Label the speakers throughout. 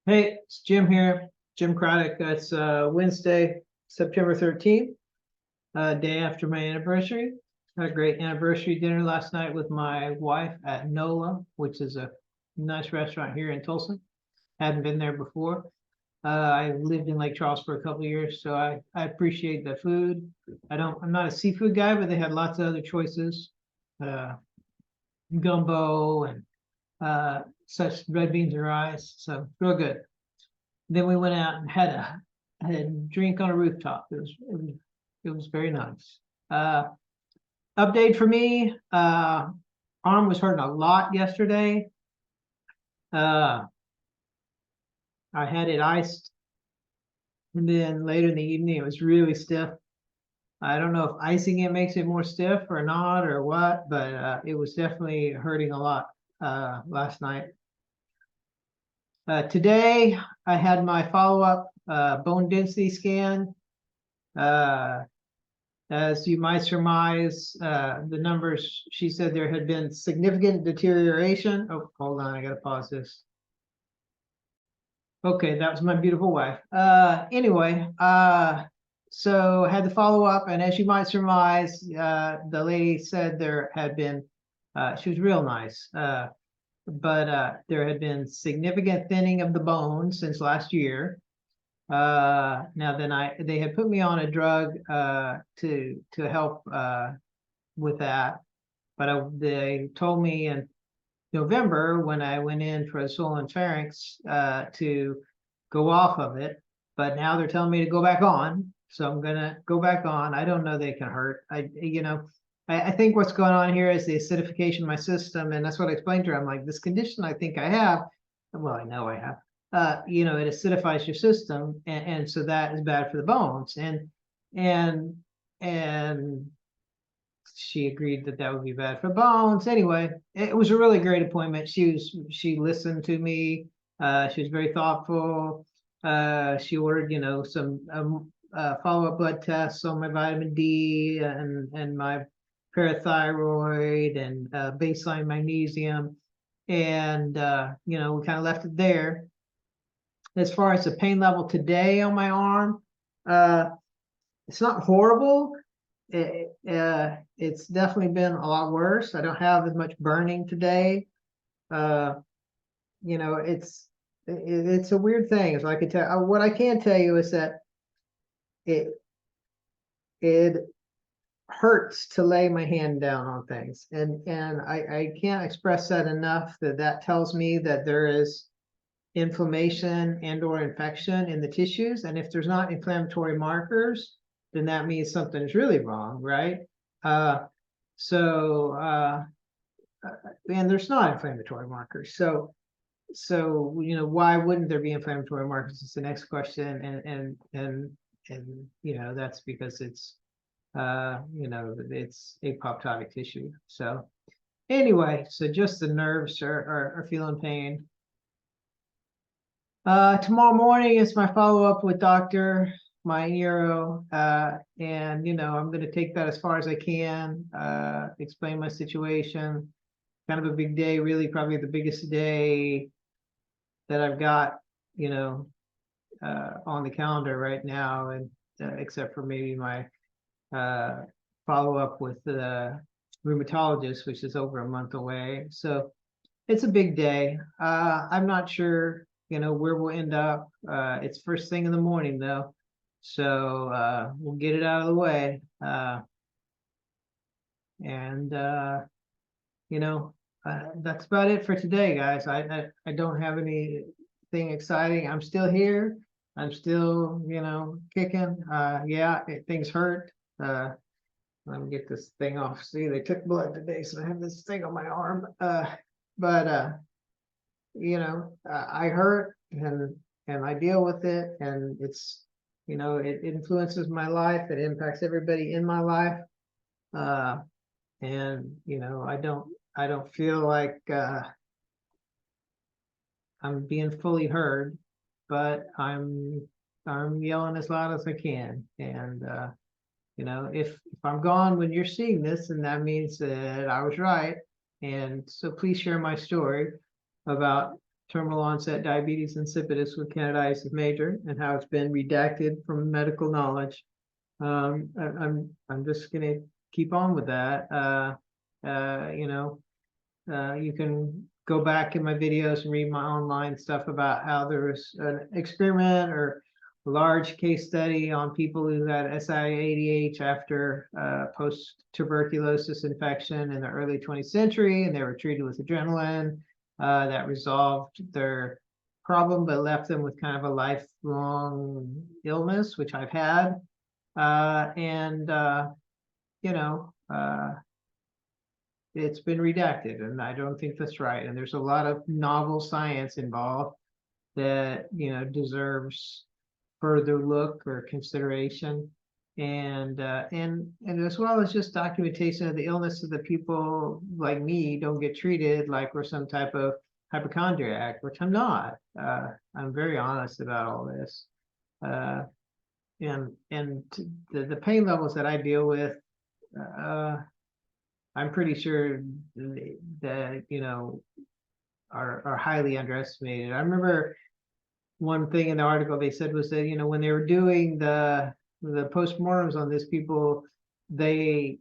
Speaker 1: Hey, it's Jim here, Jim Craddock. It's Wednesday, September 13th, day after my anniversary. Had a great anniversary dinner last night with my wife at NOLA, which is a nice restaurant here in Tulsa. Hadn't been there before. I lived in Lake Charles for a couple of years, so I appreciate the food. I'm not a seafood guy, but they had lots of other choices. Uh, Gumbo and such red beans and rice. So real good. Then we went out and had a drink on a rooftop. It was very nice. Update for me. Arm was hurting a lot yesterday. I had it iced, and then later in the evening it was really stiff. I don't know if icing it makes it more stiff or not or what, but it was definitely hurting a lot last night. Today I had my follow-up bone density scan. As you might surmise, the numbers, she said there had been significant deterioration. Oh, hold on, I gotta pause this. Okay, that was my beautiful wife. Anyway, so had the follow-up, and as you might surmise, the lady said there had been, she was real nice, but there had been significant thinning of the bone since last year. Now then they had put me on a drug to help with that, but they told me in November when I went in for a swollen pharynx to go off of it, but now they're telling me to go back on, so I'm gonna go back on. I don't know they can hurt. I think what's going on here is the acidification of my system, and that's what I explained to her. I'm like, this condition I think I have, well, I know I have, it acidifies your system, and so that is bad for the bones. And she agreed that that would be bad for bones. Anyway, it was a really great appointment. She listened to me. She was very thoughtful. She ordered, some follow-up blood tests on my vitamin D and my parathyroid and baseline magnesium. And we kind of left it there. As far as the pain level today on my arm, it's not horrible. It's definitely been a lot worse. I don't have as much burning today. It's a weird thing. As I can tell, what I can tell you is that it hurts to lay my hand down on things, and I can't express that enough. That tells me that there is inflammation and or infection in the tissues, and if there's not inflammatory markers, then that means something is really wrong, right? And there's not inflammatory markers. So why wouldn't there be inflammatory markers is the next question, and that's because it's it's apoptotic tissue. So anyway, so just the nerves are feeling pain. Tomorrow morning is my follow-up with my neuro, and I'm going to take that as far as I can, explain my situation. Kind of a big day, really, probably the biggest day that I've got, on the calendar right now, and except for maybe my follow-up with the rheumatologist, which is over a month away. So it's a big day. I'm not sure, where we'll end up. It's first thing in the morning, though. So we'll get it out of the way. That's about it for today, guys. I don't have anything exciting. I'm still here. I'm still, kicking. Things hurt. Let me get this thing off. See, they took blood today, so I have this thing on my arm. I hurt, and I deal with it, and it's, it influences my life. It impacts everybody in my life. I don't feel like I'm being fully heard, but I'm yelling as loud as I can. And if I'm gone when you're seeing this, then that means that I was right. And so please share my story about terminal onset diabetes insipidus with candidiasis major and how it's been redacted from medical knowledge. I'm just gonna keep on with that. You can go back in my videos and read my online stuff about how there was an experiment or a large case study on people who had SIADH after post-tuberculosis infection in the early 20th century, and they were treated with adrenaline. That resolved their problem, but left them with kind of a lifelong illness, which I've had. It's been redacted, and I don't think that's right. And there's a lot of novel science involved that deserves further look or consideration, and as well as just documentation of the illness of the people like me don't get treated like we're some type of hypochondriac, which I'm not. I'm very honest about all this. And the pain levels that I deal with, I'm pretty sure that are highly underestimated. I remember one thing in the article they said was that when they were doing the postmortems on this people, they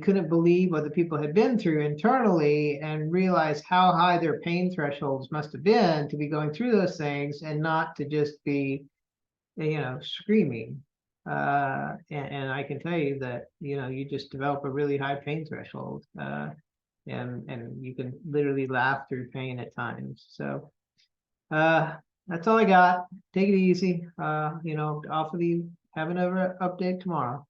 Speaker 1: couldn't believe what the people had been through internally and realize how high their pain thresholds must have been to be going through those things and not to just be screaming. And I can tell you that you just develop a really high pain threshold, and you can literally laugh through pain at times. So that's all I got. Take it easy. I'll have another update tomorrow.